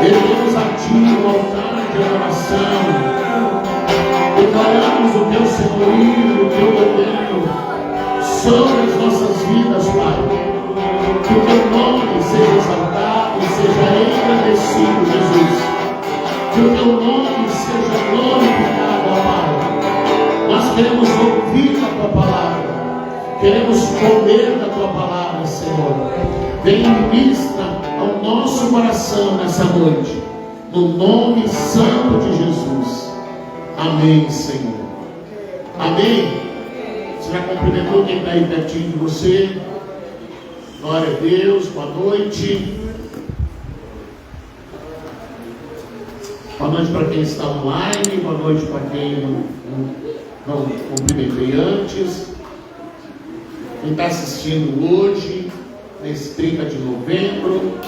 Erguemos a Ti no altar de oração. Declaramos o Teu senhorio, o Teu governo sobre as nossas vidas, Pai. Que o Teu nome seja exaltado e seja engrandecido, Jesus. Que o Teu nome seja glorificado, ó Pai. Nós queremos ouvir a Tua palavra. Queremos comer da Tua palavra, Senhor. Vem e ministra ao nosso coração nessa noite. No nome santo de Jesus. Amém, Senhor. Amém. Você já cumprimentou quem está aí pertinho de você? Glória a Deus. Boa noite. Boa noite para quem está online. Boa noite para quem não cumprimentei antes. Quem está assistindo hoje, nesse 30 de novembro.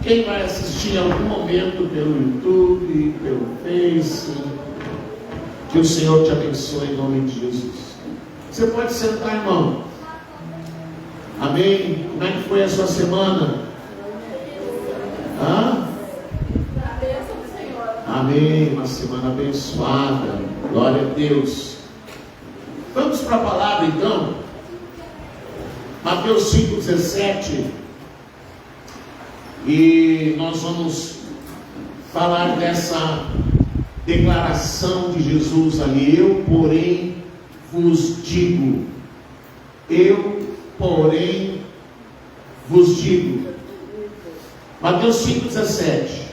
Quem vai assistir em algum momento pelo YouTube, pelo Face. Que o Senhor te abençoe em nome de Jesus. Você pode sentar, irmão. Amém? Como é que foi a sua semana? Amém, uma semana abençoada. Glória a Deus. Vamos para a palavra então. Mateus 5,17. E nós vamos falar dessa declaração de Jesus ali. Eu, porém, vos digo. Eu, porém, vos digo. Mateus 5,17.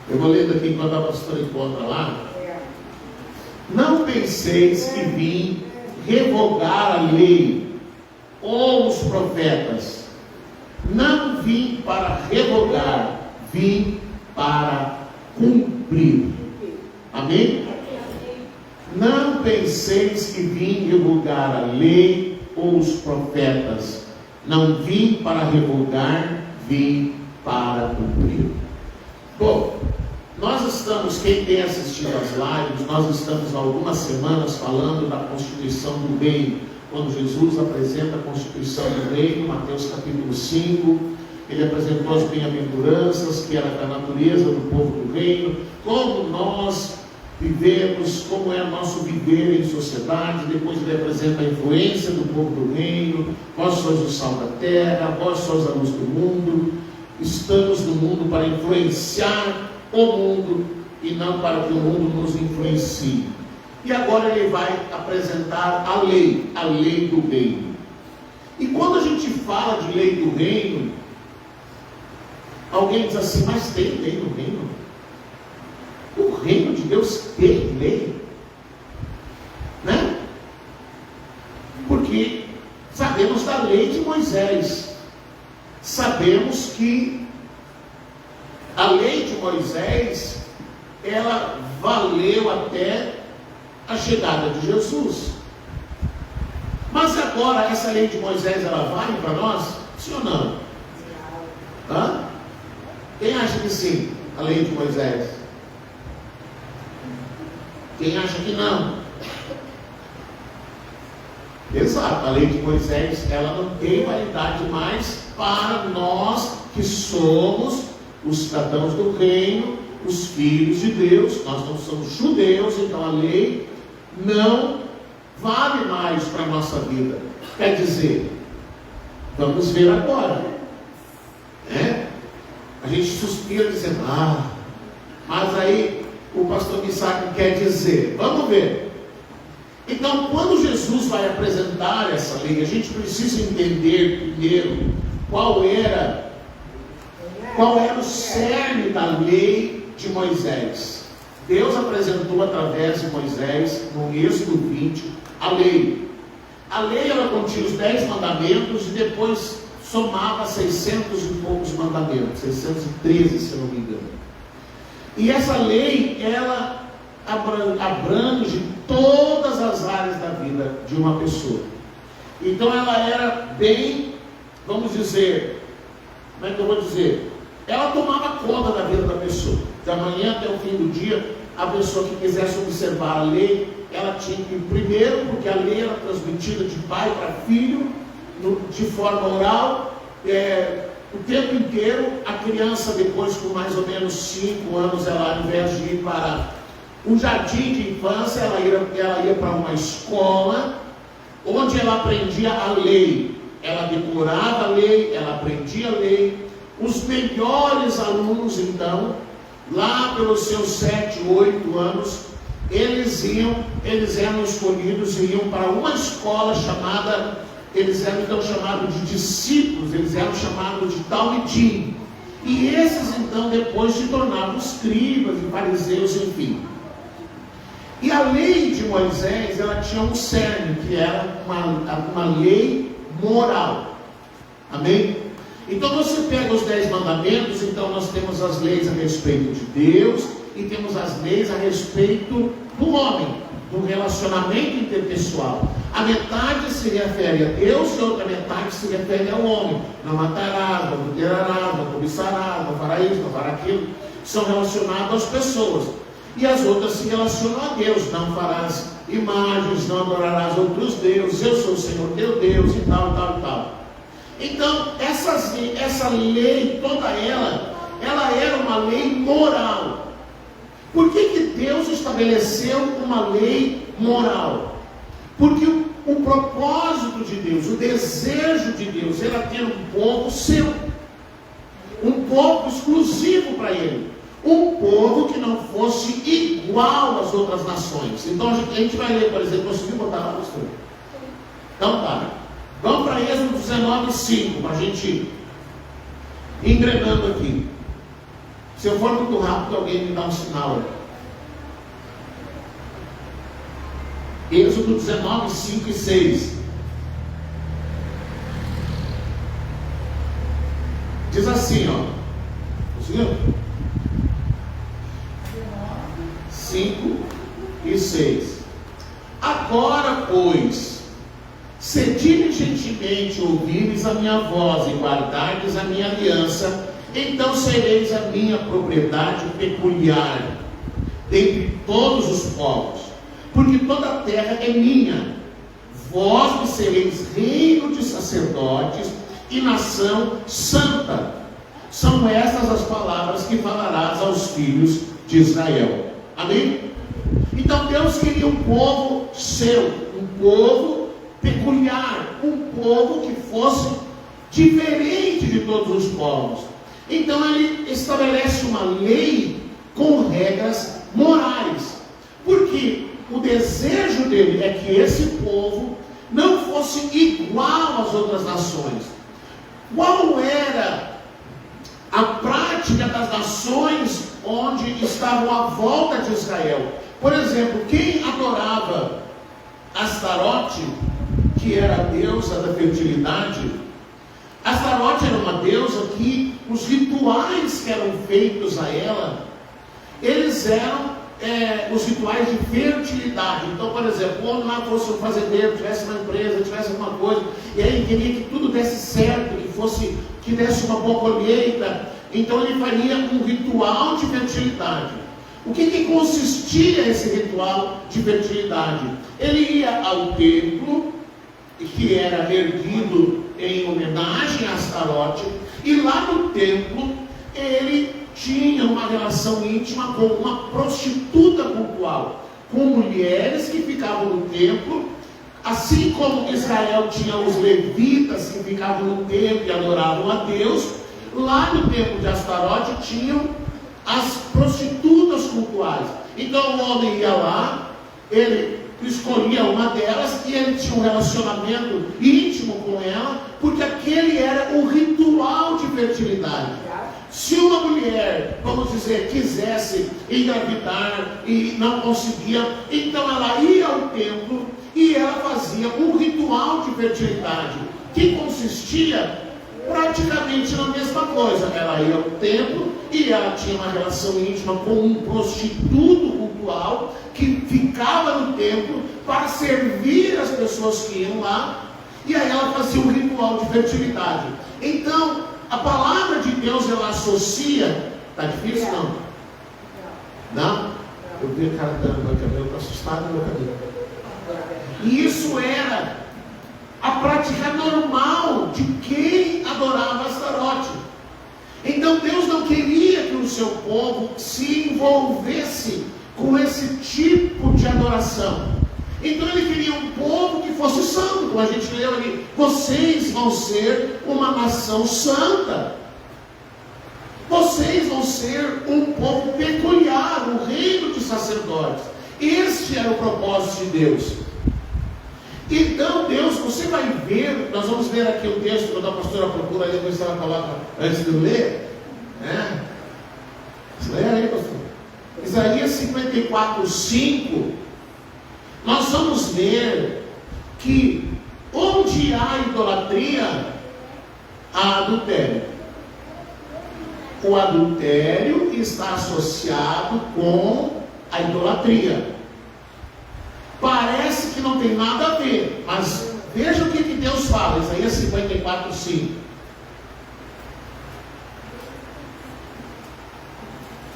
Eu vou lendo aqui enquanto a pastora encontra lá. Não penseis que vim revogar a lei ou os profetas. Não vim para revogar, vim para cumprir. Amém? Não penseis que vim revogar a lei ou os profetas. Não vim para revogar, vim para cumprir. Bom, nós estamos, quem tem assistido às lives, nós estamos há algumas semanas falando da constituição do reino. Quando Jesus apresenta a constituição do reino, Mateus capítulo 5, ele apresentou as bem-aventuranças, que era da natureza do povo do reino, como nós vivemos, como é o nosso viver em sociedade. Depois ele apresenta a influência do povo do reino. Vós sois o sal da terra, vós sois a luz do mundo. Estamos no mundo para influenciar o mundo e não para que o mundo nos influencie. E agora ele vai apresentar a lei do reino. E quando a gente fala de lei do reino, alguém diz assim, mas tem lei no reino? O reino de Deus tem lei? Né? Porque sabemos da lei de Moisés. Sabemos que a lei de Moisés, ela valeu até a chegada de Jesus. Mas agora, essa lei de Moisés, ela vale para nós? Sim ou não? Quem acha que sim, a lei de Moisés? Quem acha que não? Exato, a lei de Moisés, ela não tem validade mais para nós que somos os cidadãos do reino, os filhos de Deus. Nós não somos judeus, então a lei não vale mais para a nossa vida. Quer dizer, vamos ver agora, né? A gente suspira dizendo, mas aí o pastor Missaque quer dizer, vamos ver. Então, quando Jesus vai apresentar essa lei, a gente precisa entender primeiro qual era o cerne da lei de Moisés. Deus apresentou através de Moisés, no Êxodo 20, a lei. A lei, ela continha os 10 mandamentos e depois somava 600 e poucos mandamentos, 613, se eu não me engano. E essa lei, ela abrange todas as áreas da vida de uma pessoa. Então ela era bem, vamos dizer, como é que eu vou dizer? Ela tomava conta da vida da pessoa. Da manhã até o fim do dia, a pessoa que quisesse observar a lei, ela tinha que, primeiro, porque a lei era transmitida de pai para filho, de forma oral, o tempo inteiro. A criança, depois com mais ou menos 5 anos, ela, ao invés de ir para um jardim de infância, ela ia para uma escola, onde ela aprendia a lei. Ela decorava a lei, ela aprendia a lei. Os melhores alunos, então, lá pelos seus 7, 8 anos, eles eram escolhidos e iam para uma escola chamada, eles eram então chamados de discípulos, eles eram chamados de talmidim. E esses então depois se tornavam escribas e fariseus, enfim. E a lei de Moisés, ela tinha um cerne, que era uma lei moral. Amém? Então você pega os 10 mandamentos, então nós temos as leis a respeito de Deus e temos as leis a respeito do homem, do relacionamento interpessoal. A metade se refere a Deus e a outra metade se refere ao homem. Não matarás, não adulterarás, não cobiçarás, não farás isso, não farás aquilo. São relacionados às pessoas. E as outras se relacionam a Deus. Não farás imagens, não adorarás outros deuses, eu sou o Senhor teu Deus, e tal, e tal, e tal. Então, essa lei, toda ela era uma lei moral. Por que Deus estabeleceu uma lei moral? Porque o propósito de Deus, o desejo de Deus, era ter um povo seu, um povo exclusivo para Ele, um povo que não fosse igual às outras nações. Então a gente vai ler, por exemplo, conseguiu botar lá, pastor? Então tá. Vamos para Êxodo 19:5, para a gente ir engrenando aqui. Se eu for muito rápido, alguém me dá um sinal. Êxodo 19:5 e 6. Diz assim, ó. Conseguiu? 5 e 6. Agora, pois, se diligentemente ouvires a minha voz e guardardes a minha aliança, então sereis a minha propriedade peculiar dentre todos os povos, porque toda a terra é minha. Vós me sereis reino de sacerdotes e nação santa. São estas as palavras que falarás aos filhos de Israel. Amém? Então Deus queria um povo seu, um povo peculiar, um povo que fosse diferente de todos os povos. Então Ele estabelece uma lei com regras morais, porque o desejo dele é que esse povo não fosse igual às outras nações. Qual era a prática das nações onde estavam à volta de Israel? Por exemplo, quem adorava Astarote, que era a deusa da fertilidade, Astarote era uma deusa que os rituais que eram feitos a ela, eles eram os rituais de fertilidade. Então, por exemplo, quando lá fosse um fazendeiro, tivesse uma empresa, tivesse alguma coisa, e ele queria que tudo desse certo, que desse uma boa colheita, então ele faria um ritual de fertilidade. O que consistia esse ritual de fertilidade? Ele ia ao templo, que era erguido em homenagem a Astarote, e lá no templo ele tinha uma relação íntima com uma prostituta cultual, com mulheres que ficavam no templo, assim como Israel tinha os levitas que ficavam no templo e adoravam a Deus. Lá no templo de Astarote tinham as prostitutas cultuais. Então o homem ia lá, ele escolhia uma delas e ele tinha um relacionamento íntimo com ela, porque aquele era o ritual de fertilidade. Se uma mulher, vamos dizer, quisesse engravidar e não conseguia, então ela ia ao templo e ela fazia um ritual de fertilidade, que consistia praticamente na mesma coisa. Ela ia ao templo e ela tinha uma relação íntima com um prostituto cultual que ficava no templo para servir as pessoas que iam lá, e aí ela fazia um ritual de fertilidade. Então a palavra de Deus, ela associa, está difícil não? Não? Eu vi o cara andando no caminho, eu estou assustado no meu caminho. E isso era a prática normal de quem adorava Astarote. Então Deus não queria que o seu povo se envolvesse com esse tipo de adoração. Então Ele queria um povo que fosse santo, como a gente leu ali: vocês vão ser uma nação santa. Vocês vão ser um povo peculiar, um reino de sacerdotes. Este era o propósito de Deus. Então Deus, você vai ver, nós vamos ler aqui o texto, quando a pastora procura aí, depois ela coloca antes de eu ler, né? Lê aí, pastor. Isaías 54:5, nós vamos ver que onde há idolatria, há adultério. O adultério está associado com a idolatria. Parece que não tem nada a ver, mas veja o que Deus fala. Isaías 54:5.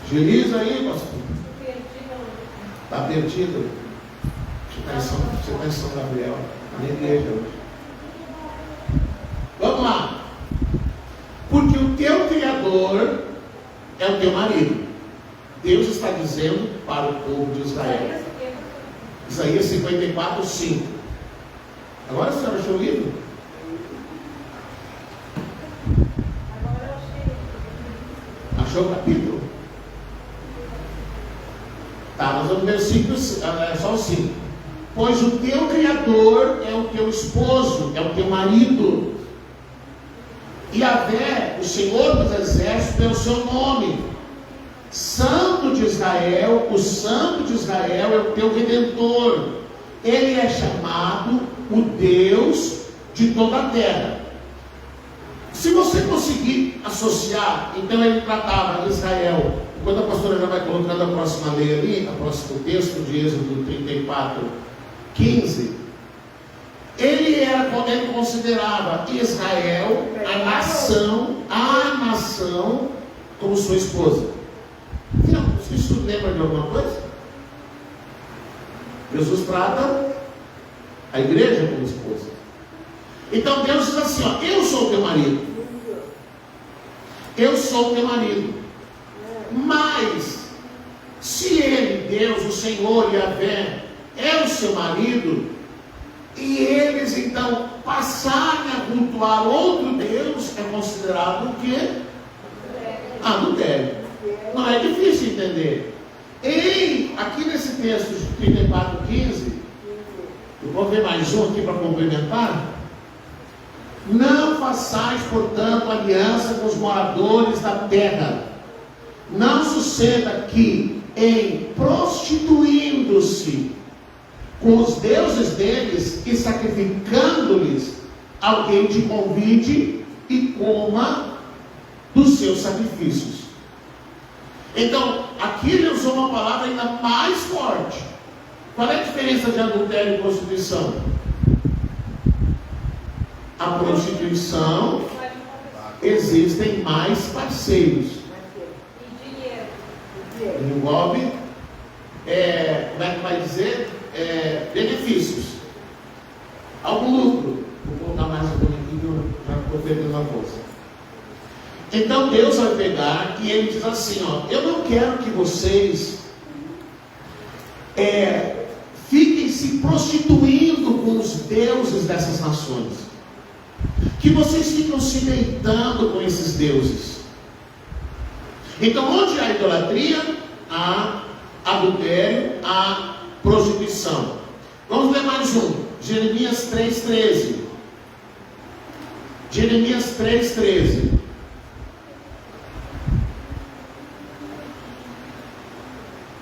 Agiliza aí, pastor. Está perdido. Você está em São Gabriel, na igreja hoje. Vamos lá. Porque o teu Criador é o teu marido. Deus está dizendo para o povo de Israel. Isaías 54:5. Agora a senhora achou o livro? Achou o capítulo? Tá, nós vamos ver o 5, só o 5. Pois o teu Criador é o teu esposo, é o teu marido. Yahvé, o Senhor dos Exércitos, é o seu nome. Santo de Israel, o Santo de Israel é o teu Redentor. Ele é chamado o Deus de toda a terra. Se você conseguir associar, então ele tratava Israel, enquanto a pastora já vai colocando a próxima lei ali, o próximo texto de Êxodo 34:15, ele considerava Israel, a nação, como sua esposa. Não, isso lembra de alguma coisa? Jesus trata a igreja como esposa. Então Deus diz assim, ó: eu sou o teu marido. Eu sou o teu marido. Mas se ele, Deus, o Senhor Yahvé, é o seu marido, e eles então passarem a cultuar outro Deus, é considerado o quê? Adultério. Não é difícil entender. Aqui nesse texto de 34:15, eu vou ver mais um aqui para complementar. Não façais, portanto, aliança com os moradores da terra. Não suceda que, em prostituindo-se com os deuses deles e sacrificando-lhes, alguém te convide e coma dos seus sacrifícios. Então, aqui ele usou uma palavra ainda mais forte. Qual é a diferença de adultério e prostituição? A prostituição, existem mais parceiros. Envolve, como é que vai dizer? Benefícios. Algum lucro. Vou colocar mais um pouquinho, já estou perdendo a força. Então Deus vai pegar e ele diz assim, ó: eu não quero que vocês fiquem se prostituindo com os deuses dessas nações, que vocês ficam se deitando com esses deuses. Então onde há idolatria, há adultério, há prostituição. Vamos ler mais um, Jeremias 3:13. Jeremias 3:13.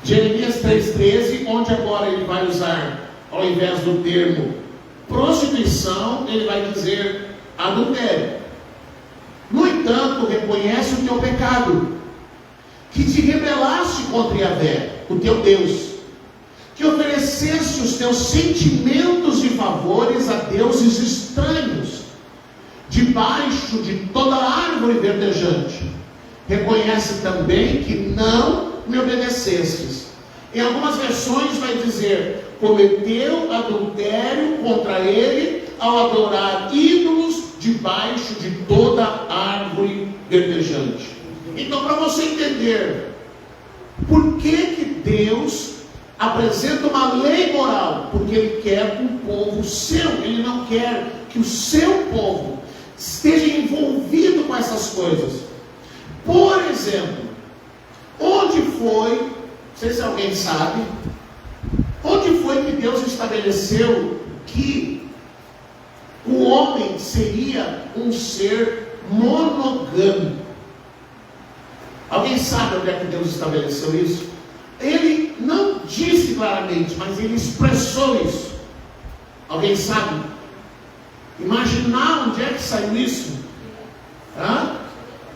Jeremias 3:13, onde agora ele vai usar, ao invés do termo prostituição, ele vai dizer adultério. No entanto, reconhece o teu pecado, que te rebelaste contra Yahvé, o teu Deus, que ofereceste os teus sentimentos e favores a deuses estranhos, debaixo de toda árvore verdejante. Reconhece também que não me obedecestes, Em algumas versões vai dizer: cometeu adultério contra ele ao adorar ídolos debaixo de toda árvore verdejante. Então, para você entender por que Deus apresenta uma lei moral, porque Ele quer um povo seu. Ele não quer que o seu povo esteja envolvido com essas coisas. Por exemplo, onde foi, não sei se alguém sabe, onde foi que Deus estabeleceu que o homem seria um ser monogâmico? Alguém sabe onde é que Deus estabeleceu isso? Ele não disse claramente, mas ele expressou isso. Alguém sabe? Imaginar onde é que saiu isso?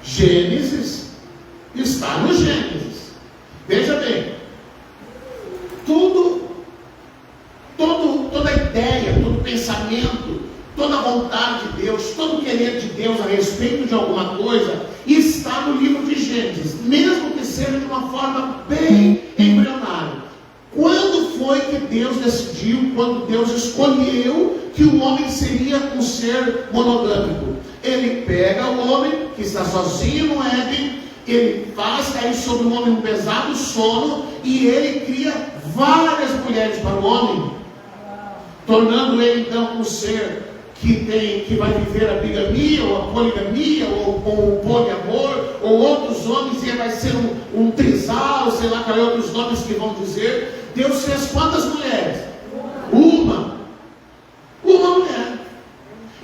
Gênesis. Está no Gênesis. Veja bem, toda ideia, todo pensamento, toda vontade de Deus, todo querer de Deus a respeito de alguma coisa está no livro de Gênesis, mesmo que seja de uma forma bem embrionária. Quando foi que Deus decidiu, quando Deus escolheu que o homem seria um ser monogâmico? Ele pega o homem que está sozinho no Éden, ele faz cair sobre o homem um pesado sono e ele cria várias mulheres para o homem, tornando ele então um ser que vai viver a bigamia, ou a poligamia, ou o poliamor, ou outros homens, e vai ser um trisal, sei lá qual é outros nomes que vão dizer. Deus fez quantas mulheres? Uma mulher.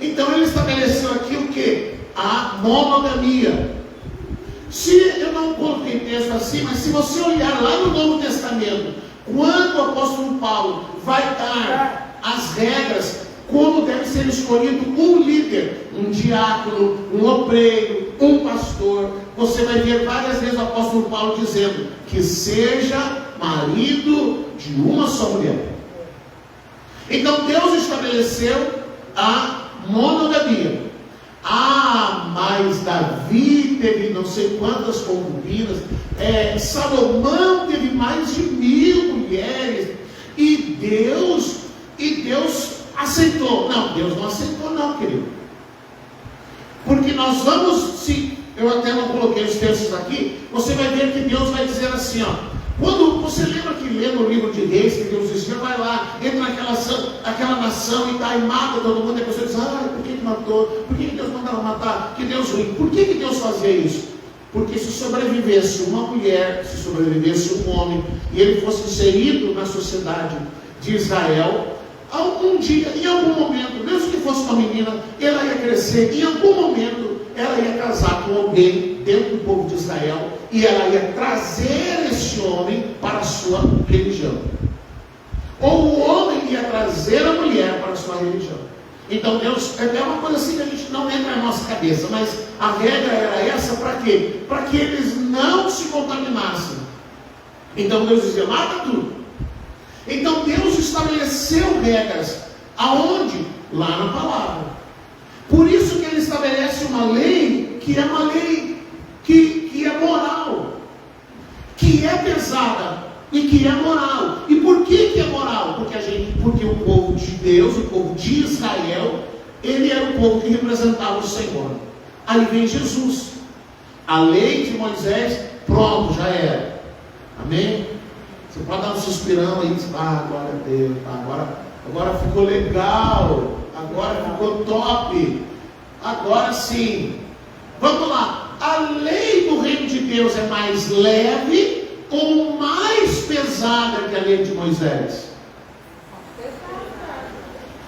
Então ele estabeleceu aqui o que? A monogamia. Se eu não coloquei texto assim, mas se você olhar lá no Novo Testamento, quando o apóstolo Paulo vai dar as regras, como deve ser escolhido um líder, um diácono, um obreiro, um pastor, você vai ver várias vezes o apóstolo Paulo dizendo que seja marido de uma só mulher. Então Deus estabeleceu a monogamia. Mas Davi teve não sei quantas concubinas, Salomão teve mais de 1000 mulheres, e Deus aceitou. Não, Deus não aceitou não, querido. Porque nós vamos, eu até não coloquei os textos aqui, você vai ver que Deus vai dizer assim, quando você lembra que lê no livro de Reis, que Deus dizia, vai lá, entra naquela nação e mata todo mundo, e a pessoa diz, por que matou? Por que Deus mandava matar? Que Deus ruim. Por que Deus fazia isso? Porque se sobrevivesse uma mulher, se sobrevivesse um homem, e ele fosse inserido na sociedade de Israel, algum dia, em algum momento, mesmo que fosse uma menina, ela ia crescer, em algum momento ela ia casar com alguém dentro do povo de Israel, e ela ia trazer esse homem para a sua religião, ou o homem ia trazer a mulher para a sua religião. Então Deus, é uma coisa assim que a gente não entra na nossa cabeça, mas a regra era essa para quê? Para que eles não se contaminassem. Então Deus dizia, mata tudo. Então Deus estabeleceu regras. Aonde? Lá na palavra. Por isso que Ele estabelece uma lei que é uma lei que é moral, que é pesada e que é moral. E por que é moral? Porque o povo de Deus, o povo de Israel, ele era o povo que representava o Senhor. Aí vem Jesus. A lei de Moisés, pronto, já era. Amém? Você pode dar um suspirão aí e dizer, glória a Deus, agora ficou legal, agora ficou top, agora sim. Vamos lá, a lei do reino de Deus é mais leve ou mais pesada que a lei de Moisés?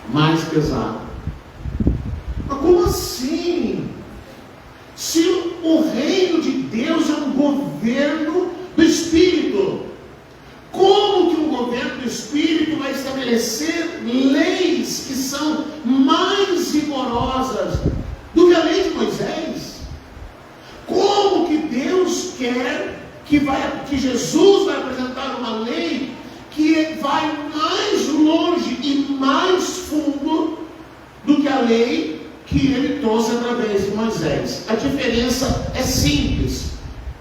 Mais pesada. Mas como assim? Se o reino de Deus é um governo do Espírito, como que um governo do Espírito vai estabelecer leis que são mais rigorosas do que a lei de Moisés? Como que Deus quer que Jesus vai apresentar uma lei que vai mais longe e mais fundo do que a lei que ele trouxe através de Moisés? A diferença é simples.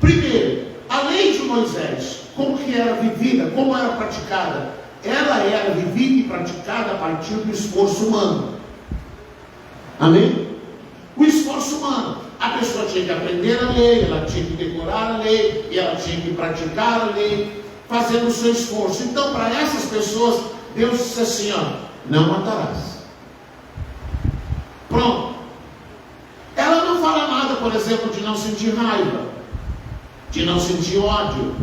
Primeiro, a lei de Moisés, como que era vivida, como era praticada? Ela era vivida e praticada a partir do esforço humano. Amém? O esforço humano. A pessoa tinha que aprender a lei, ela tinha que decorar a lei, e ela tinha que praticar a lei, fazendo o seu esforço. Então, para essas pessoas, Deus disse assim, ó, não matarás. Pronto. Ela não fala nada, por exemplo, de não sentir raiva, de não sentir ódio.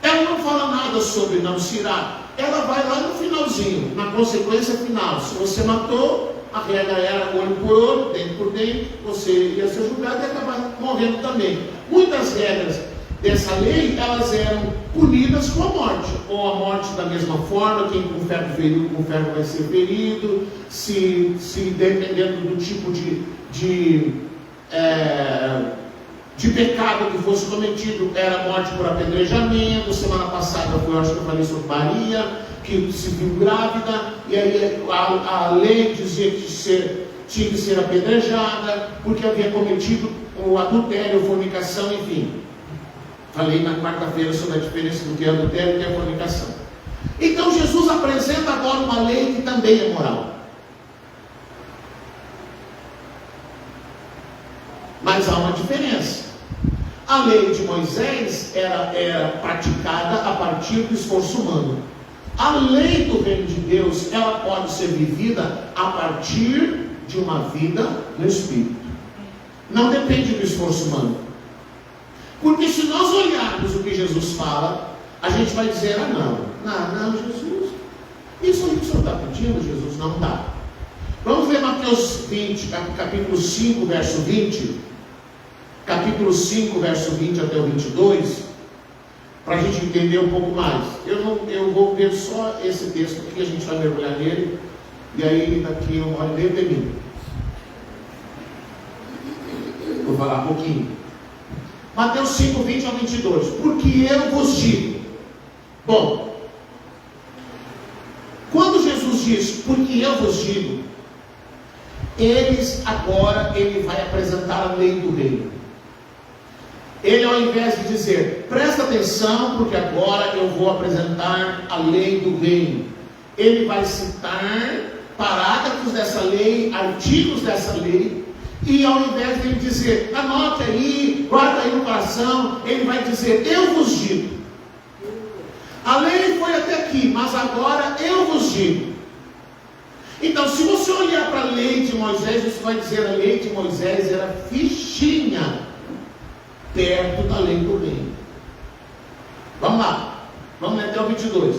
Ela não fala nada sobre não se irar. Ela vai lá no finalzinho, na consequência final. Se você matou, a regra era olho por olho, dente por dente, você ia ser julgado e acabar morrendo também. Muitas regras dessa lei, elas eram punidas com a morte, ou a morte da mesma forma, quem com ferro ferido, com ferro vai ser ferido, se dependendo do tipo de pecado que fosse cometido, era morte por apedrejamento. Semana passada eu acho que eu falei sobre Maria, que se viu grávida, e aí a lei dizia que tinha que ser apedrejada, porque havia cometido o adultério, fornicação, enfim. Falei na quarta-feira sobre a diferença do que é adultério e do que é fornicação. Então Jesus apresenta agora uma lei que também é moral. Mas há uma diferença. A lei de Moisés era praticada a partir do esforço humano. A lei do reino de Deus, ela pode ser vivida a partir de uma vida no Espírito. Não depende do esforço humano. Porque se nós olharmos o que Jesus fala, a gente vai dizer, não, Jesus, isso aí que o Senhor está pedindo, Jesus, não dá. Vamos ler Mateus 20, capítulo 5, verso 20. Capítulo 5, verso 20 até o 22, para a gente entender um pouco mais. Eu vou ver só esse texto aqui, a gente vai mergulhar nele, e aí daqui uma hora e meia termino. Vou falar um pouquinho. Mateus 5, 20 ao 22. Porque eu vos digo. Bom, quando Jesus diz, porque eu vos digo, ele vai apresentar a lei do reino. Ele, ao invés de dizer, presta atenção, porque agora eu vou apresentar a lei do reino, ele vai citar parágrafos dessa lei, artigos dessa lei, e ao invés de ele dizer, anote aí, guarda aí no coração, ele vai dizer, eu vos digo. A lei foi até aqui, mas agora eu vos digo. Então, se você olhar para a lei de Moisés, você vai dizer, a lei de Moisés era fichinha perto da lei do reino. Vamos lá, vamos ler até o 22.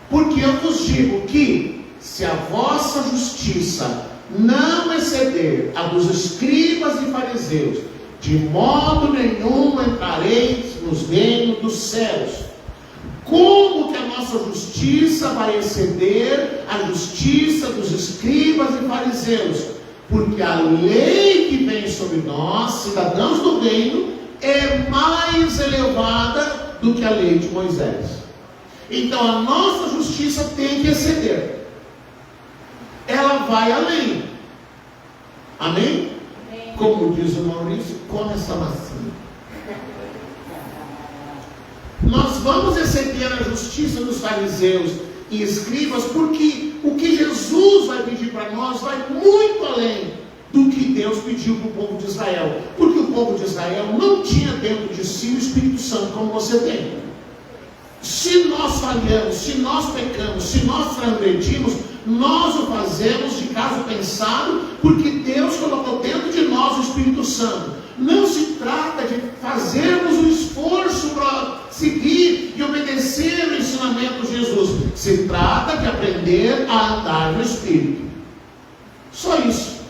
Porque eu vos digo que, se a vossa justiça não exceder a dos escribas e fariseus, de modo nenhum entrareis nos reinos dos céus. Como que a nossa justiça vai exceder a justiça dos escribas e fariseus? Porque a lei que vem sobre nós, cidadãos do reino, é mais elevada do que a lei de Moisés. Então a nossa justiça tem que exceder. Ela vai além. Amém? Amém. Como diz o Maurício, come essa massinha. Nós vamos exceder a justiça dos fariseus e escribas, porque o que Jesus vai pedir para nós vai muito além do que Deus pediu para o povo de Israel. Porque o povo de Israel não tinha dentro de si o Espírito Santo como você tem. Se nós falhamos, se nós pecamos, se nós transgredimos, nós o fazemos de caso pensado, porque Deus colocou dentro de nós o Espírito Santo. Não se trata de fazermos um esforço para seguir e obedecer o ensinamento de Jesus. Se trata de aprender a andar no Espírito. Só isso.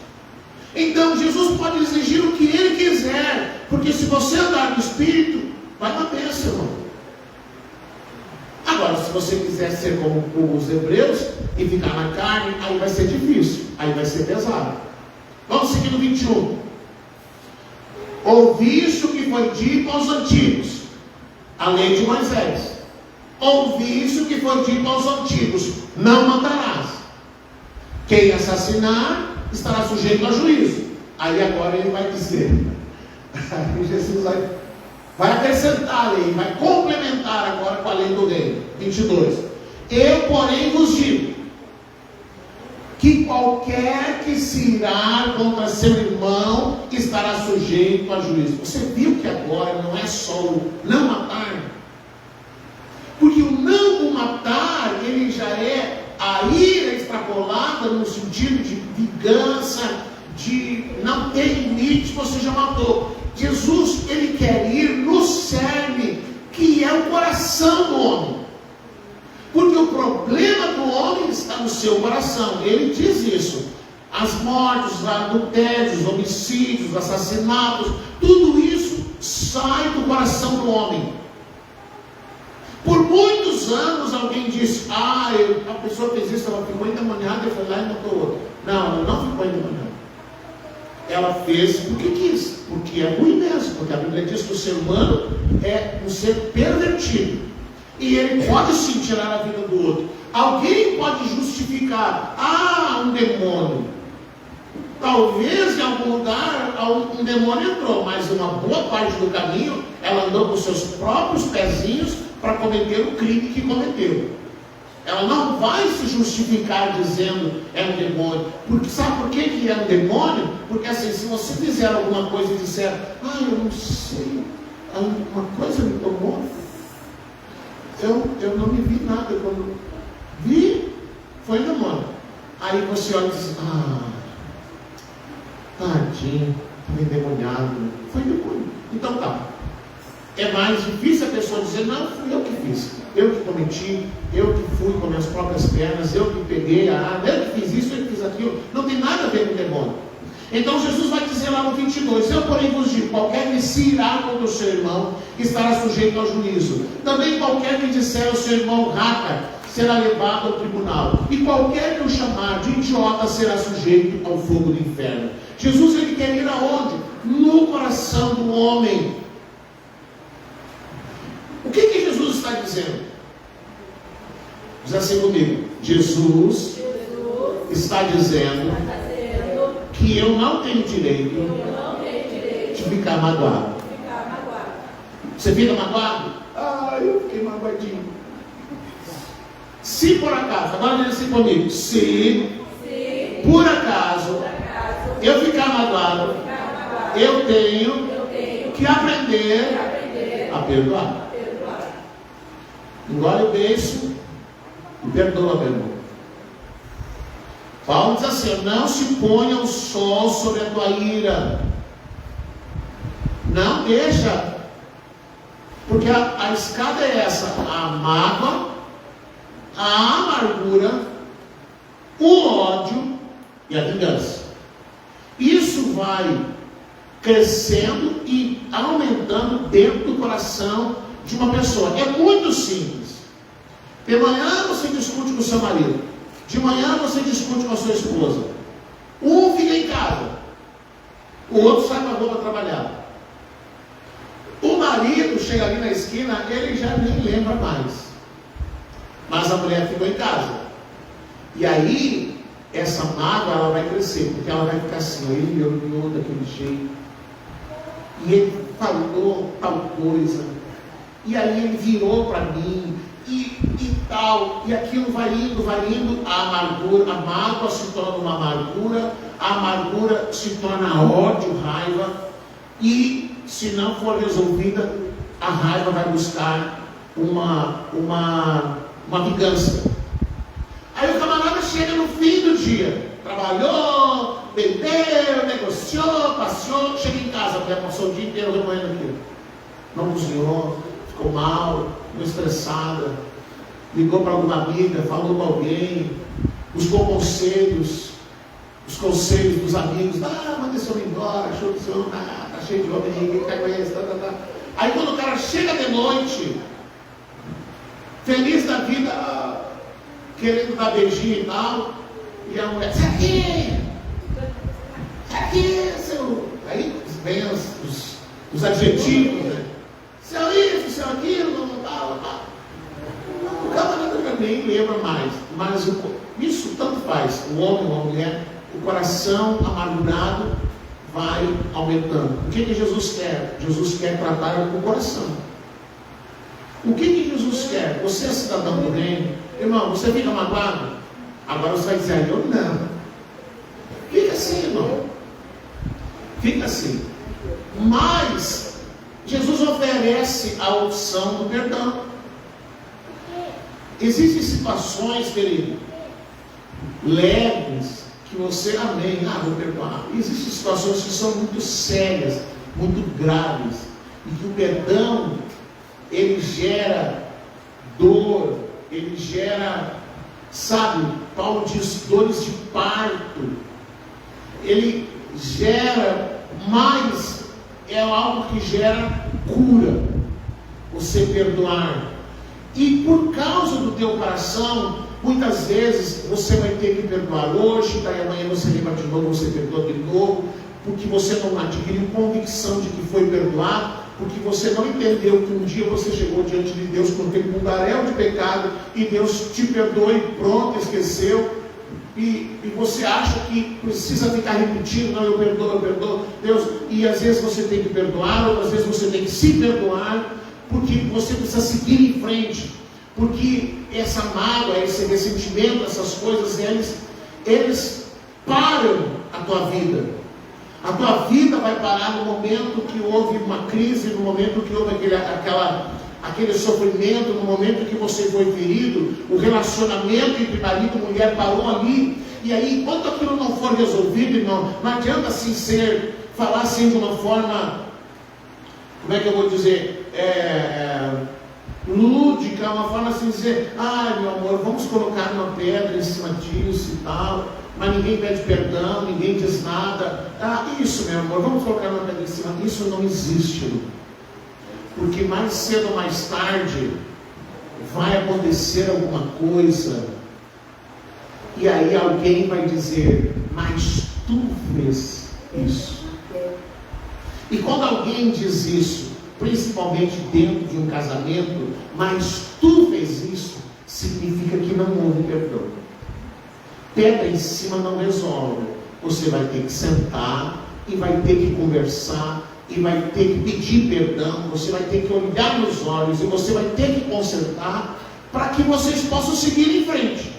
Então Jesus pode exigir o que Ele quiser, porque se você andar no Espírito, vai uma bênção, irmão. Agora, se você quiser ser como os hebreus e ficar na carne, aí vai ser difícil, aí vai ser pesado. Vamos seguir no 21. Ouviste o que foi dito aos antigos, a lei de Moisés. Ouviste o que foi dito aos antigos, não matarás. Quem assassinar estará sujeito a juízo. Aí agora ele vai dizer, aí Jesus vai Vai acrescentar a lei, vai complementar agora com a lei do reino. 22. Eu, porém, vos digo que qualquer que se irar contra seu irmão estará sujeito a juízo. Você viu que agora não é só o não matar? Porque o não matar, ele já é a ira extrapolada no sentido de vingança, de não ter limite, você já matou. Jesus, ele quer ir no cerne, que é o coração do homem. Porque o problema do homem está no seu coração. Ele diz isso. As mortes, os adultérios, os homicídios, os assassinatos, tudo isso sai do coração do homem. Por muitos anos alguém disse, a pessoa fez isso, ela ficou endemoniada, e foi lá e matou outra. Não, ela não ficou endemoniada. Ela fez porque quis, porque é ruim mesmo, porque a Bíblia diz que o ser humano é um ser pervertido, e ele pode sim tirar a vida do outro. Alguém pode justificar, um demônio. Talvez em algum lugar um demônio entrou, mas uma boa parte do caminho ela andou com seus próprios pezinhos para cometer o crime que cometeu. Ela não vai se justificar dizendo é um demônio. Porque sabe por que é um demônio? Porque assim, se você fizer alguma coisa e disser, eu não sei, uma coisa me tomou, eu não me vi nada. Quando vi, foi um demônio. Aí você olha e diz, tadinho, estava endemoniado. Foi demônio. Então tá. É mais difícil a pessoa dizer, não, fui eu que fiz, eu que cometi, eu que fui com minhas próprias pernas, eu que peguei a arma, eu que fiz isso, eu que fiz aquilo. Não tem nada a ver com o demônio. Então Jesus vai dizer lá no 22, eu porém vos digo, qualquer que se irá contra o seu irmão, estará sujeito ao juízo. Também qualquer que disser ao seu irmão raca, será levado ao tribunal. E qualquer que o chamar de idiota, será sujeito ao fogo do inferno. Jesus, ele quer ir aonde? No coração do homem. O que Jesus está dizendo? Diz assim comigo. Jesus está dizendo que eu não tenho direito de ficar magoado. Você fica magoado? Eu fiquei magoadinho. Se por acaso, agora diz assim comigo, se por acaso eu ficar magoado, eu tenho que aprender a perdoar. Engole o beijo e perdoa, meu irmão. Paulo diz assim, não se ponha o sol sobre a tua ira. Não deixa. Porque a escada é essa, a mágoa, a amargura, o ódio e a vingança. Isso vai crescendo e aumentando dentro do coração de uma pessoa. É muito simples. De manhã você discute com o seu marido, de manhã você discute com a sua esposa. Um fica em casa, o outro sai para a rua para trabalhar. O marido chega ali na esquina, ele já nem lembra mais, mas a mulher ficou em casa. E aí essa mágoa ela vai crescer, porque ela vai ficar assim, ele me olhou daquele jeito, e ele falou tal coisa, e aí ele virou para mim, e tal, e aquilo vai indo, a amargura, a mágoa se torna uma amargura, a amargura se torna ódio, raiva, e se não for resolvida, a raiva vai buscar uma vingança. Aí o camarada chega no fim do dia, trabalhou, bebeu, negociou, passeou, chega em casa, porque passou o dia inteiro remoendo aquilo, não cozinhou, ficou mal, ficou estressada, ligou para alguma amiga, falou com alguém, buscou conselhos, os conselhos dos amigos, manda esse homem embora, show de som, tá cheio de homem, ninguém quer conhecer, Aí quando o cara chega de noite, feliz da vida, querendo dar beijinho e tal, e a mulher, sai aqui, seu... Aí vem os adjetivos, né? Seu isso, seu aquilo, tal. O camarada já nem lembra mais, mas isso tanto faz, o homem ou a mulher, o coração amargurado vai aumentando. O que Jesus quer? Jesus quer tratar com o coração. O que Jesus quer? Você é cidadão do reino. Irmão, você fica magoado? Agora você vai dizer, eu não. Fica assim, irmão. Fica assim. Mas Jesus oferece a opção do perdão. Existem situações, querido, leves, que você, amém, vou perdoar. Existem situações que são muito sérias, muito graves, e que o perdão, ele gera dor, ele gera, sabe, Paulo diz, dores de parto, ele gera, mas é algo que gera cura, você perdoar. E por causa do teu coração, muitas vezes você vai ter que perdoar hoje, daí amanhã você lembra de novo, você perdoa de novo, porque você não adquiriu convicção de que foi perdoado, porque você não entendeu que um dia você chegou diante de Deus com um mundaréu de pecado, e Deus te perdoou e pronto, esqueceu, e você acha que precisa ficar repetindo, não, eu perdoo, Deus, e às vezes você tem que perdoar, outras vezes você tem que se perdoar, porque você precisa seguir em frente, porque essa mágoa, esse ressentimento, essas coisas, eles param a tua vida. A tua vida vai parar no momento que houve uma crise, no momento que houve aquele sofrimento, no momento que você foi ferido, o relacionamento entre marido e mulher parou ali, e aí, enquanto aquilo não for resolvido, irmão, não adianta assim falar assim de uma forma, como é que eu vou dizer, lúdica, uma forma assim de dizer, meu amor, vamos colocar uma pedra em cima disso e tal, mas ninguém pede perdão, ninguém diz nada, isso, meu amor, vamos colocar uma pedra em cima, isso não existe, irmão. Porque mais cedo ou mais tarde vai acontecer alguma coisa, e aí alguém vai dizer, mas tu fez isso. E quando alguém diz isso, principalmente dentro de um casamento, mas tu fez isso, significa que não houve perdão. Pedra em cima não resolve. Você vai ter que sentar e vai ter que conversar e vai ter que pedir perdão, você vai ter que olhar nos olhos e você vai ter que consertar para que vocês possam seguir em frente.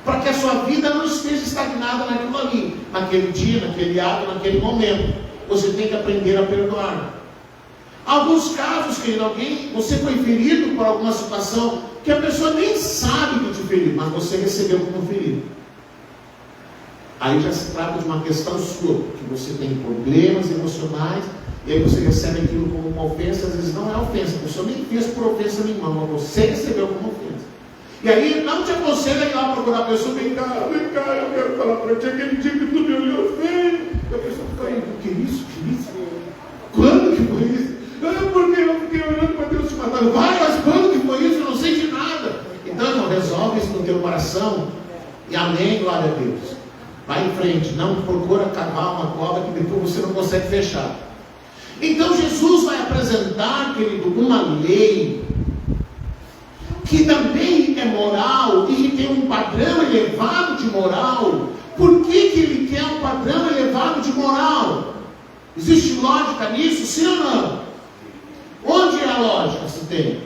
Para que a sua vida não esteja estagnada naquilo ali, naquele dia, naquele ato, naquele momento. Você tem que aprender a perdoar. Alguns casos, querido, você foi ferido por alguma situação que a pessoa nem sabe que te feriu, mas você recebeu como ferido. Aí já se trata de uma questão sua, que você tem problemas emocionais, e aí você recebe aquilo como uma ofensa, às vezes não é ofensa, a pessoa nem fez por ofensa nenhuma, mas você recebeu como ofensa. E aí não te aconselha ir lá procurar a pessoa, vem cá, eu quero falar para ti, aquele dia que tu me olhou feio, e a pessoa fica aí, que isso? Quando que foi isso? Porque eu fiquei olhando para Deus te matar. Vai, mas quando que foi isso? Eu não sei de nada. Então, irmão, resolve isso no teu coração, e amém, glória a Deus. Vai em frente, não procura cavar uma cova que depois você não consegue fechar. Então Jesus vai apresentar, querido, uma lei que também é moral e que tem um padrão elevado de moral. Por que ele quer um padrão elevado de moral? Existe lógica nisso, sim ou não? Onde é a lógica se tem?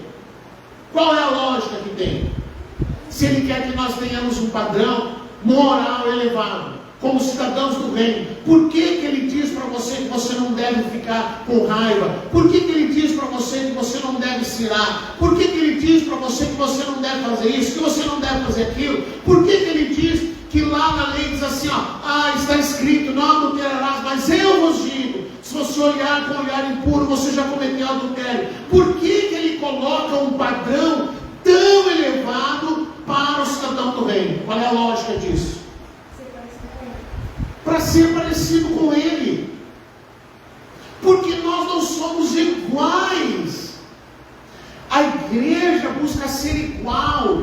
Qual é a lógica que tem? Se ele quer que nós tenhamos um padrão moral elevado, como cidadãos do reino, por que ele diz para você que você não deve ficar com raiva? Por que ele diz para você que você não deve se irar? Por que ele diz para você que você não deve fazer isso, que você não deve fazer aquilo? Por que ele diz que lá na lei diz assim, está escrito, não adulterarás, mas eu vos digo, se você olhar com olhar impuro, você já cometeu adultério. Por que ele coloca um padrão tão elevado para o cidadão do reino? Qual é a lógica disso? Para ser parecido com ele, porque nós não somos iguais. A igreja busca ser igual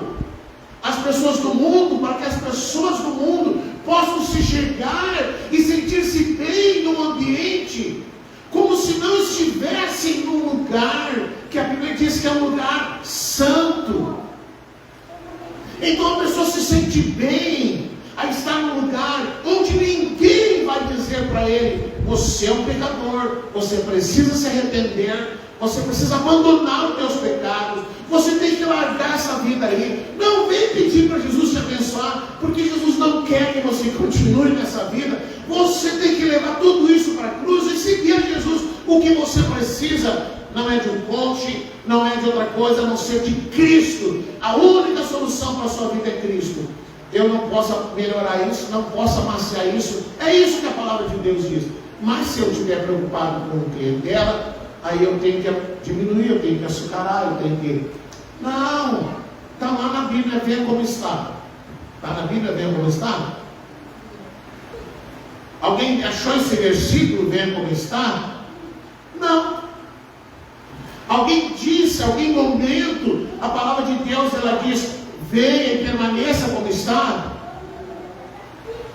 às pessoas do mundo, para que as pessoas do mundo possam se chegar e sentir-se bem no ambiente, como se não estivessem num lugar que a Bíblia diz que é um lugar santo. Então a pessoa se sente bem a estar num lugar onde ninguém vai dizer para você é um pecador, você precisa se arrepender, você precisa abandonar os teus pecados, você tem que largar essa vida aí. Não vem pedir para Jesus te abençoar, porque Jesus não quer que você continue nessa vida. Você tem que levar tudo isso para a cruz e seguir a Jesus. O que você precisa não é de um coach, não é de outra coisa, a não ser de Cristo. A única solução para a sua vida é Cristo. Eu não posso melhorar isso, não posso amaciar isso. É isso que a palavra de Deus diz. Mas se eu estiver preocupado com o que é dela, aí eu tenho que diminuir, eu tenho que açucarar, eu tenho que... Não, está lá na Bíblia, venha como está. Está na Bíblia, venha como está? Alguém achou esse versículo, venha como está? Não. Alguém disse, alguém momento, a palavra de Deus, ela diz, venha e permaneça como está.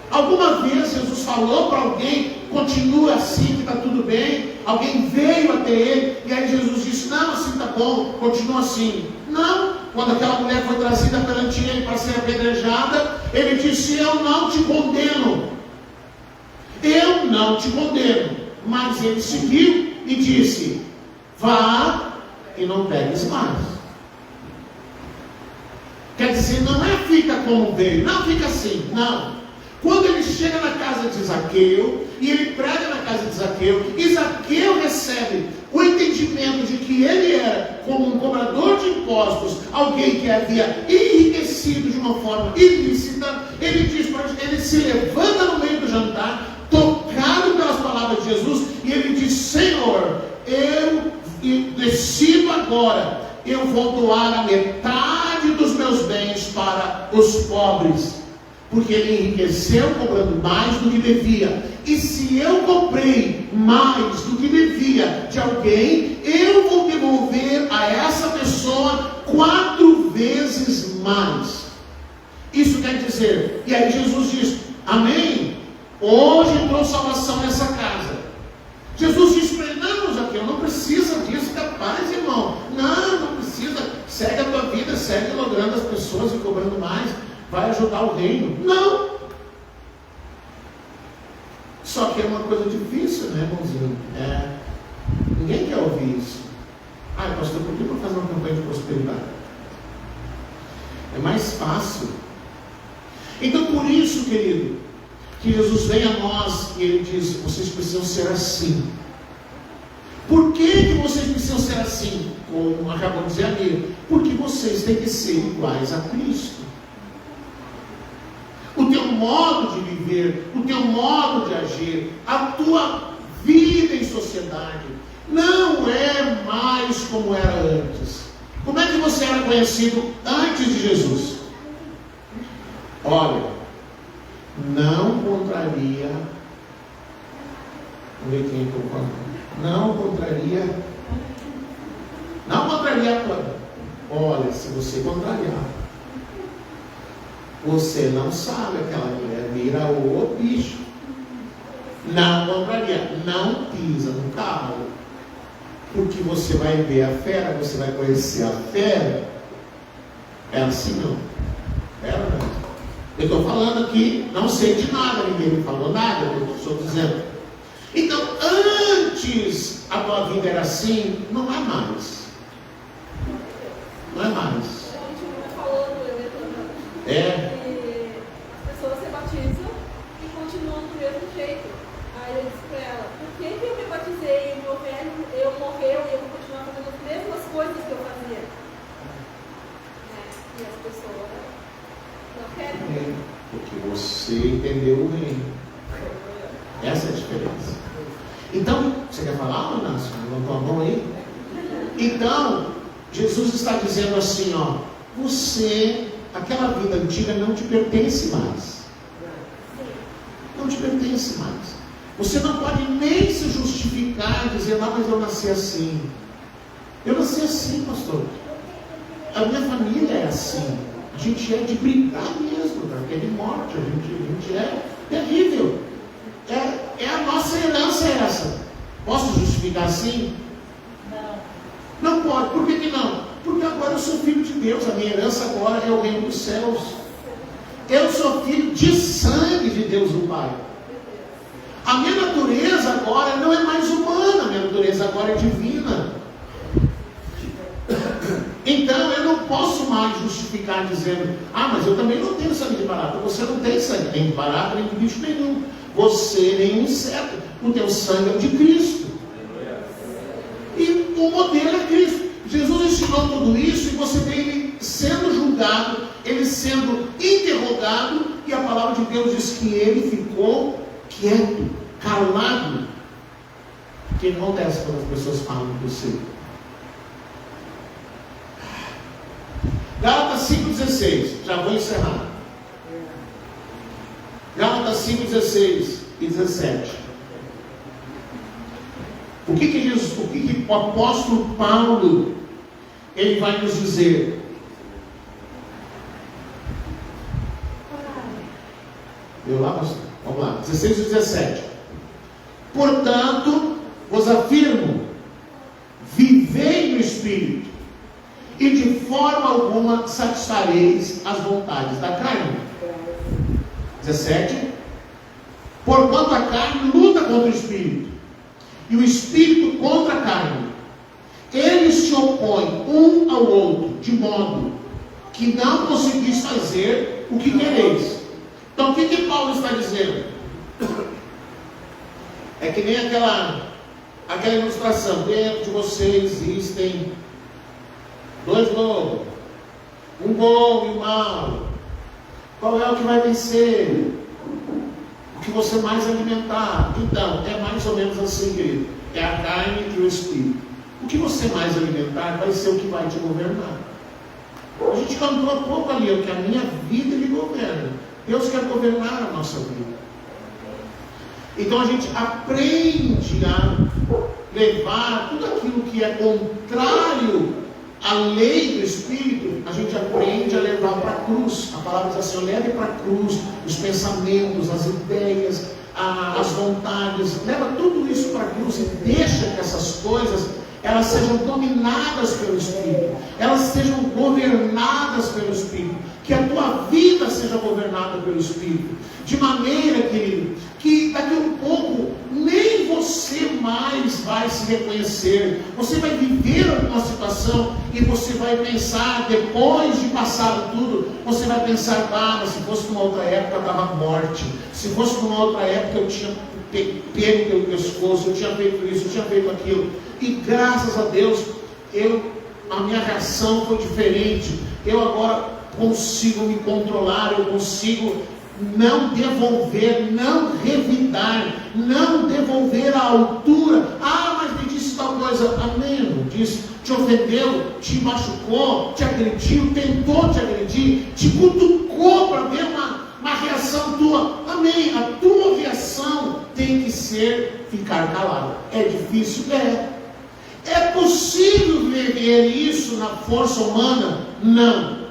Alguma vez Jesus falou para alguém, continua assim que está tudo bem. Alguém veio até ele, e aí Jesus disse, não, assim está bom, continua assim. Não, quando aquela mulher foi trazida perante ele para ser apedrejada, ele disse, eu não te condeno. Eu não te condeno. Mas ele seguiu e disse, vá e não pegues mais. Quer dizer, não é fica como veio, não fica assim, não. Quando ele chega na casa de Zaqueu, e ele prega na casa de Zaqueu, e Zaqueu recebe o entendimento de que ele era, como um cobrador de impostos, alguém que havia enriquecido de uma forma ilícita, ele diz para ele, se levanta no meio do jantar, tocado pelas palavras de Jesus, e ele diz, Senhor, eu decido agora, eu vou doar a metade dos meus bens para os pobres, porque ele enriqueceu cobrando mais do que devia. E se eu comprei mais do que devia de alguém, eu vou devolver a essa pessoa 4 vezes mais. Isso quer dizer, e aí Jesus diz, amém? Hoje entrou salvação nessa casa. Jesus disse para ele, não, Zaqueu, não precisa disso, capaz, irmão. Não precisa, segue a tua vida, segue logrando as pessoas e cobrando mais, vai ajudar o reino. Não. Só que é uma coisa difícil, né, irmãozinho? Ninguém quer ouvir isso. Pastor, por que não fazer uma campanha de prosperidade? É mais fácil. Então, por isso, querido, que Jesus vem a nós e ele diz, vocês precisam ser assim. Por que vocês precisam ser assim? Como acabou de dizer a Miriam, porque vocês têm que ser iguais a Cristo. O teu modo de viver, o teu modo de agir, a tua vida em sociedade, não é mais como era antes. Como é que você era conhecido antes de Jesus? Olha, não contraria, vamos ver quem é que eu falo. Não contraria a tua. Olha, se você contrariar, você não sabe, aquela mulher vira o bicho. Não contraria, não pisa no carro, porque você vai ver a fera, você vai conhecer a fera. É assim não? Eu estou falando aqui, não sei de nada, ninguém me falou nada, eu estou dizendo. Então, antes a tua vida era assim, não é mais. Não é mais. As pessoas se batizam e continuam do mesmo jeito. Aí eu disse para ela, por que eu me batizei e eu morreu e eu vou continuar fazendo as mesmas coisas que eu fazia? E as pessoas não querem. Porque você entendeu o reino. Essa é a diferença. Então, você quer falar, Manasseh? Levantou a mão aí? Então, Jesus está dizendo assim, você, aquela vida antiga não te pertence mais. Não te pertence mais. Você não pode nem se justificar e dizer, mas eu nasci assim. Eu nasci assim, pastor. A minha família é assim. A gente é de brigar mesmo, é de morte. A gente é terrível. É a nossa herança essa. Posso justificar assim? Não pode. Por que não? Porque agora eu sou filho de Deus. A minha herança agora é o reino dos céus. Eu sou filho de sangue de Deus o Pai. A minha natureza agora não é mais humana, a minha natureza agora é divina. Então eu não posso mais justificar dizendo: ah, mas eu também não tenho sangue de barata. Você não tem sangue nem de barata, nem de bicho nenhum. Você nem um inseto. O teu sangue é o de Cristo. E o modelo é Cristo. Jesus ensinou tudo isso e você vê ele sendo julgado, ele sendo interrogado, e a palavra de Deus diz que ele ficou quieto, calado. O que acontece quando as pessoas falam com você? Gálatas 5,16, já vou encerrar. Gálatas 5,16 e 17. O que o apóstolo Paulo ele vai nos dizer? Viu lá, pastor? Vamos lá, 16 e 17. Portanto, vos afirmo, vivei no Espírito, e de forma alguma satisfareis as vontades da carne. 17. Porquanto a carne luta contra o Espírito, e o Espírito contra a carne. Eles se opõem um ao outro, de modo que não conseguis fazer o que quereis. Então o que Paulo está dizendo? É que nem aquela ilustração. Dentro de você existem dois lobos, um bom e um mau. Qual é o que vai vencer? O que você mais alimentar. Então, é mais ou menos assim, querido. É a carne e o Espírito. O que você mais alimentar vai ser o que vai te governar. A gente cantou há pouco ali, o que a minha vida ele governa. Deus quer governar a nossa vida. Então a gente aprende a levar tudo aquilo que é contrário à lei do Espírito, a gente aprende a levar para a cruz. A palavra diz assim: leve para a cruz os pensamentos, as ideias, as vontades, leva tudo isso para a cruz e deixa que essas coisas elas sejam dominadas pelo Espírito, elas sejam governadas pelo Espírito, que a tua vida seja governada pelo Espírito, de maneira, querido, que daqui a um pouco nem você mais vai se reconhecer. Você vai viver alguma situação e você vai pensar, depois de passar tudo, você vai pensar: ah, mas se fosse numa outra época eu estava morte, se fosse numa outra época eu tinha pego pelo pescoço, eu tinha feito isso, eu tinha feito aquilo. E graças a Deus, a minha reação foi diferente. Eu agora consigo me controlar, eu consigo não devolver, não revidar, não devolver a altura. Ah, mas me disse tal coisa. Amém, irmão? Disse, te ofendeu, te machucou, te agrediu, tentou te agredir, te cutucou para ver uma reação tua. Amém. A tua reação tem que ser ficar calado. É difícil? É possível viver isso na força humana? Não.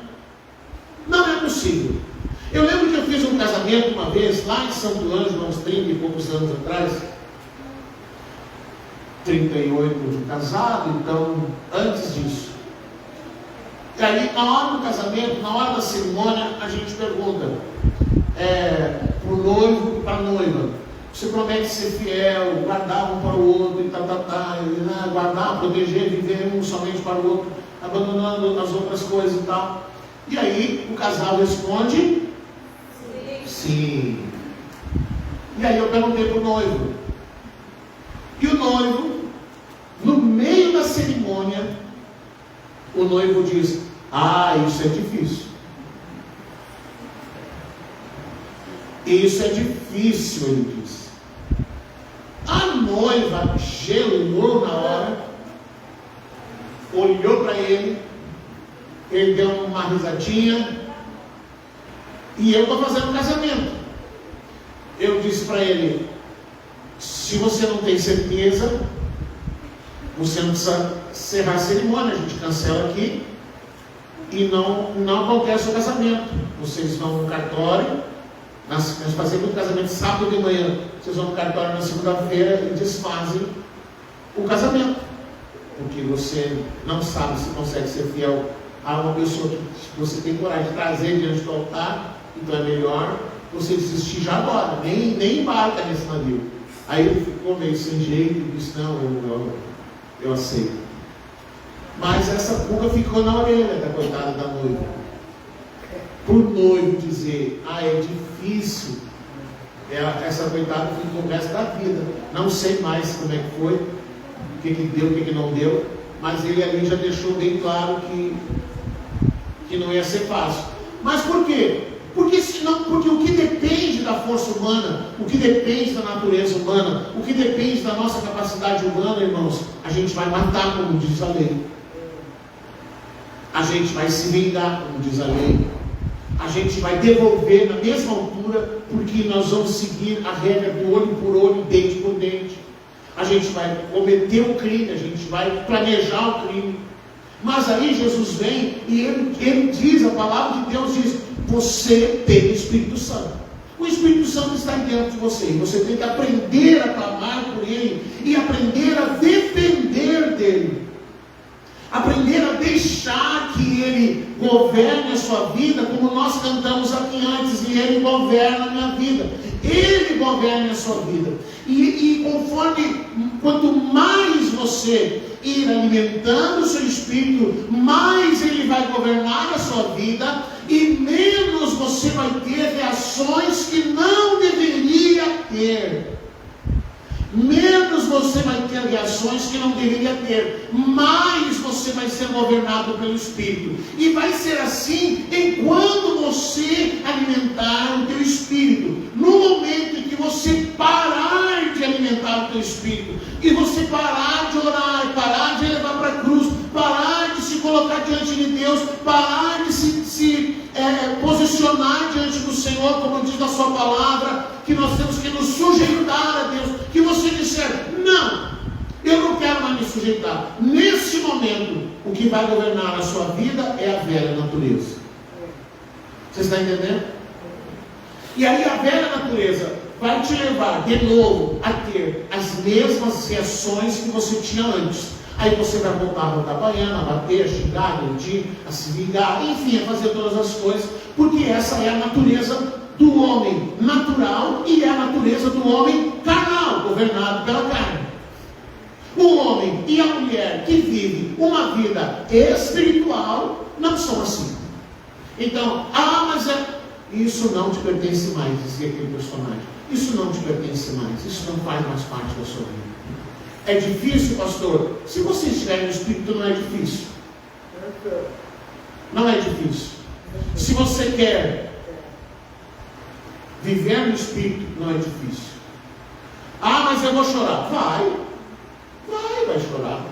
Não é possível. Eu lembro que eu fiz um casamento uma vez, lá em Santo Ângelo, uns 30 e poucos anos atrás. 38 de casado, então, antes disso. E aí, na hora do casamento, na hora da cerimônia, a gente pergunta para o noivo e para a noiva: você promete ser fiel, guardar um para o outro, e guardar, proteger, viver um somente para o outro, abandonando as outras coisas e tal. E aí, o casal responde: sim. E aí eu perguntei para o noivo. E o noivo, no meio da cerimônia, o noivo diz: ah, isso é difícil. Isso é difícil, ele disse. A noiva gelou na hora, olhou para ele deu uma risadinha, e eu estou fazendo casamento. Eu disse para ele: se você não tem certeza, você não precisa encerrar a cerimônia, a gente cancela aqui e não acontece o casamento. Vocês vão no cartório, nós fazemos o casamento sábado de manhã, vocês vão no cartório na segunda-feira e desfazem o casamento, porque você não sabe se consegue ser fiel a uma pessoa que você tem coragem de trazer diante do altar. Então é melhor você desistir já agora, nem embarca nesse navio. Aí ele ficou meio sem jeito e disse, não, eu aceito. Mas essa pulga ficou na orelha da coitada da noiva. Por noivo dizer, é difícil. Essa coitada ficou o resto da vida. Não sei mais como é que foi, o que deu, o que não deu. Mas ele ali já deixou bem claro que não ia ser fácil. Mas por quê? Porque o que depende da força humana, o que depende da natureza humana, o que depende da nossa capacidade humana, irmãos, a gente vai matar, como diz a lei. A gente vai se vingar, como diz a lei. A gente vai devolver na mesma altura, porque nós vamos seguir a regra do olho por olho, dente por dente. A gente vai cometer o crime, a gente vai planejar o crime. Mas aí Jesus vem e ele diz, a palavra de Deus diz, você tem o Espírito Santo. O Espírito Santo está dentro de você. E você tem que aprender a clamar por Ele e aprender a depender dEle. Aprender a deixar que Ele governe a sua vida, como nós cantamos aqui antes, e Ele governa a minha vida. Ele governa a sua vida. E quanto mais você ir alimentando o seu espírito, mais ele vai governar a sua vida, e menos você vai ter reações que não deveria ter. Menos você vai ter reações que não deveria ter, mais você vai ser governado pelo Espírito. E vai ser assim enquanto você alimentar o teu Espírito. No momento em que você parar de alimentar o teu Espírito, e você parar de orar, parar de levar para a cruz, parar de se colocar diante de Deus, parar de se posicionar diante do Senhor, como diz na sua palavra, que nós temos que nos sujeitar a Deus, que você disser, não, eu não quero mais me sujeitar. Nesse momento, o que vai governar a sua vida é a velha natureza. Você está entendendo? E aí a velha natureza vai te levar de novo a ter as mesmas reações que você tinha antes. Aí você vai voltar a botar baiana, a bater, a xingar, a mentir, a se vingar, enfim, a fazer todas as coisas, porque essa é a natureza do homem natural e é a natureza do homem carnal, governado pela carne. O homem e a mulher que vive uma vida espiritual não são assim. Então, mas isso não te pertence mais, dizia aquele personagem. Isso não te pertence mais, isso não faz mais parte da sua vida. É difícil, pastor? Se você estiver no Espírito, não é difícil. Não é difícil. Se você quer viver no Espírito, não é difícil. Mas eu vou chorar. Vai chorar.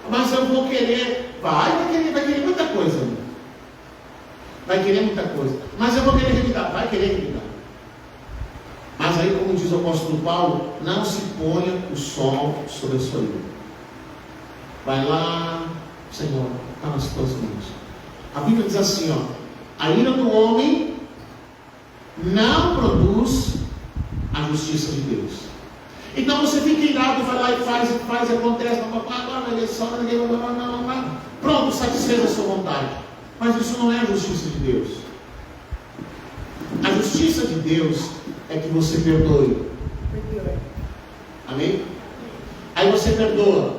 Mas eu vou querer. Vai querer muita coisa. Vai querer muita coisa. Mas eu vou querer revidar. Vai querer revidar. Mas aí, como diz o apóstolo Paulo, não se ponha o sol sobre a sua ira. Vai lá, Senhor, está nas tuas mãos. A Bíblia diz assim, a ira do homem não produz a justiça de Deus. Então você fica irado, vai lá e faz, acontece, pronto, satisfez a sua vontade. Mas isso não é a justiça de Deus. A justiça de Deus é que você perdoe. Amém? Aí você perdoa.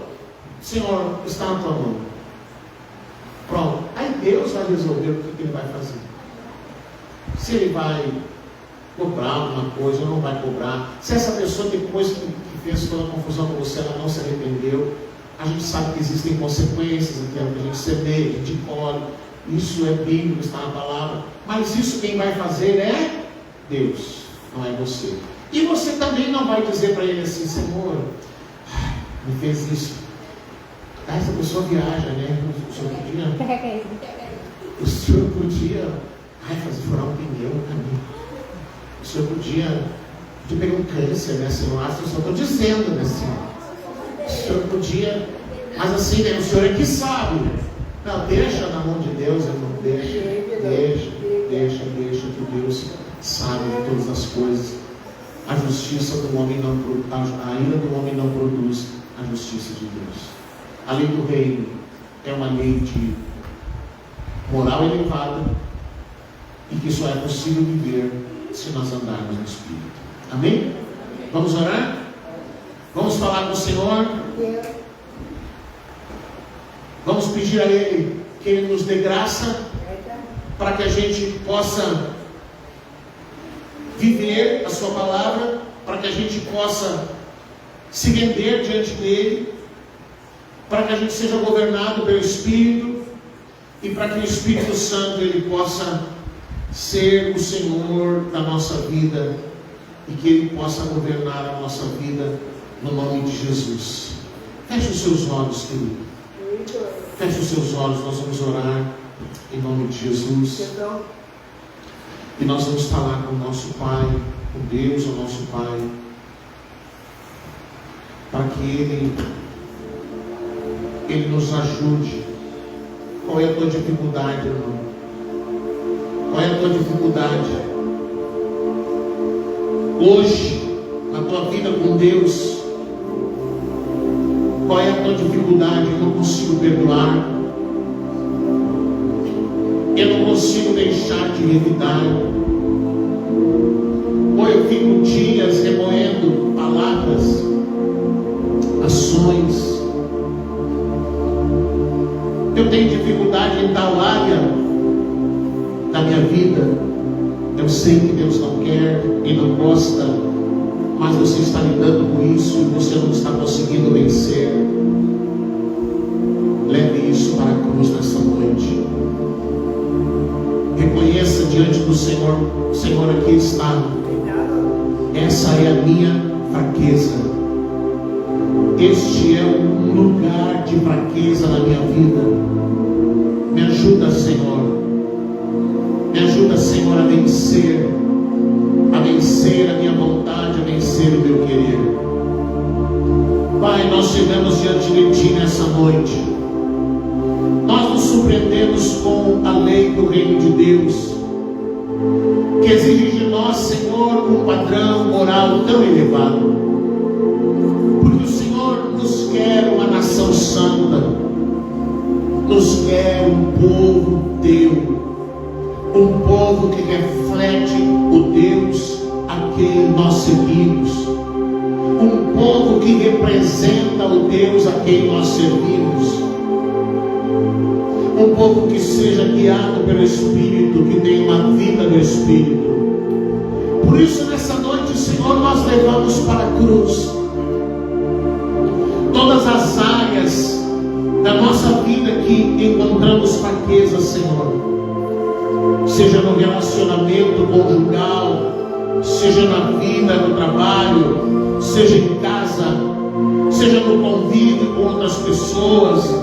Senhor, está na tua mão. Pronto. Aí Deus vai resolver o que Ele vai fazer. Se Ele vai cobrar alguma coisa ou não vai cobrar. Se essa pessoa, depois que fez toda a confusão com você, ela não se arrependeu, a gente sabe que existem consequências, aquilo que a gente semeia, a gente colhe. Isso é bíblico, está na palavra. Mas isso quem vai fazer é Deus, não é você. E você também não vai dizer para Ele assim, Senhor, me fez isso. Essa pessoa viaja, né? O senhor podia fazer furar um pneu no caminho. O senhor podia pegar um câncer, né, Senhor? Eu só estou dizendo, né, Senhor? O senhor podia, mas assim, né, o senhor é que sabe. Não, deixa na mão de Deus, irmão, deixa que Deus sabe de todas as coisas. A justiça do homem não produz, a ira do homem não produz a justiça de Deus. A lei do reino é uma lei de moral elevada e que só é possível viver se nós andarmos no Espírito. Amém? Vamos orar? Vamos falar com o Senhor? Vamos pedir a Ele que Ele nos dê graça para que a gente possa viver a Sua palavra, para que a gente possa se render diante dEle, para que a gente seja governado pelo Espírito e para que o Espírito Santo Ele possa ser o Senhor da nossa vida e que Ele possa governar a nossa vida no nome de Jesus. Feche os seus olhos, querido. Feche os seus olhos, nós vamos orar em nome de Jesus. E nós vamos falar com o nosso Pai, com Deus, o nosso Pai, para que Ele nos ajude. Qual é a tua dificuldade, irmão? Qual é a tua dificuldade? Hoje, na tua vida com Deus, qual é a tua dificuldade? Eu não consigo perdoar. Eu não consigo deixar de revidar. Ou eu fico dias remoendo palavras, ações. Eu tenho dificuldade em tal área da minha vida. Eu sei que Deus não quer e não gosta, mas você está lidando com isso e você não está conseguindo vencer. Leve isso para a cruz nessa noite. Reconheça diante do Senhor: Senhor, aqui está. Essa é a minha fraqueza. Este é um lugar de fraqueza na minha vida. Me ajuda, Senhor. Me ajuda, Senhor, a vencer a minha vontade, a vencer o meu querer. Pai, nós chegamos diante de Ti nessa noite. Nós nos surpreendemos com a lei do reino de Deus, que exige de nós, Senhor, um padrão moral tão elevado. Porque o Senhor nos quer uma nação santa, nos quer um povo Teu, um povo que reflete o Deus a quem nós seguimos, um povo que representa o Deus a quem nós servimos, um povo que seja guiado pelo Espírito, que tenha uma vida no Espírito. Por isso, nessa noite, Senhor, nós levamos para a cruz todas as áreas da nossa vida que encontramos fraqueza, Senhor. Seja no relacionamento conjugal, seja na vida, no trabalho, seja em casa, seja no convívio com outras pessoas.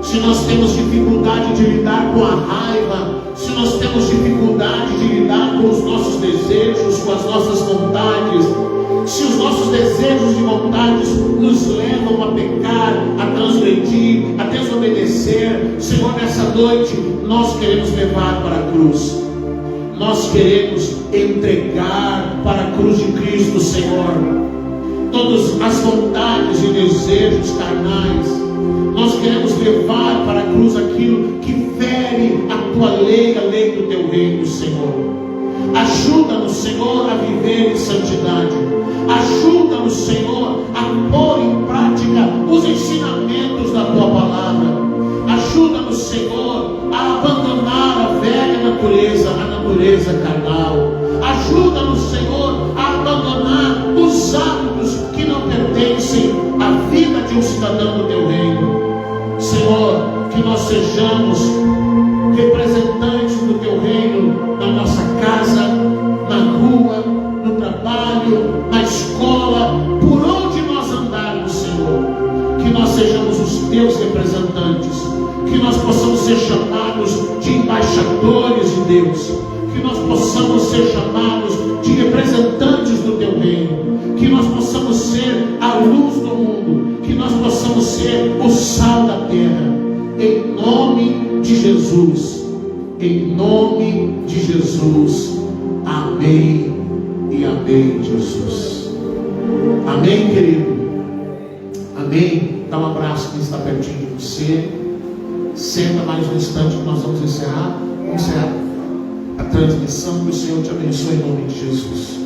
Se nós temos dificuldade de lidar com a raiva, se nós temos dificuldade de lidar com os nossos desejos, com as nossas vontades, se os nossos desejos e vontades nos levam a pecar, a transgredir, a desobedecer, Senhor, nessa noite nós queremos levar para a cruz. Nós queremos entregar para a cruz de Cristo, Senhor, todas as vontades e desejos carnais. Nós queremos levar para a cruz aquilo que fere a Tua lei, a lei do Teu reino, Senhor. Ajuda-nos, Senhor, a viver em santidade. Ajuda-nos, Senhor, a pôr em prática os ensinamentos da Tua palavra. Ajuda-nos, Senhor, a abandonar a velha natureza, a natureza carnal. Ajuda-nos, Senhor, a abandonar os hábitos que não pertencem à vida de um cidadão do Teu reino. Senhor, que nós sejamos representantes do Teu reino na nossa casa, na rua, no trabalho, na escola, por onde nós andarmos, Senhor. Que nós sejamos os Teus representantes, que nós possamos ser chamados de embaixadores de Deus, que nós possamos ser chamados de representantes do Teu reino, que nós possamos ser a luz do mundo, que nós possamos ser o sal da terra, em nome de Jesus, em nome de Jesus. Amém e amém, Jesus. Amém, querido? Amém? Dá um abraço quem está pertinho de você. Senta mais um instante que nós vamos encerrar. Vamos encerrar a transmissão. Que o Senhor te abençoe em nome de Jesus.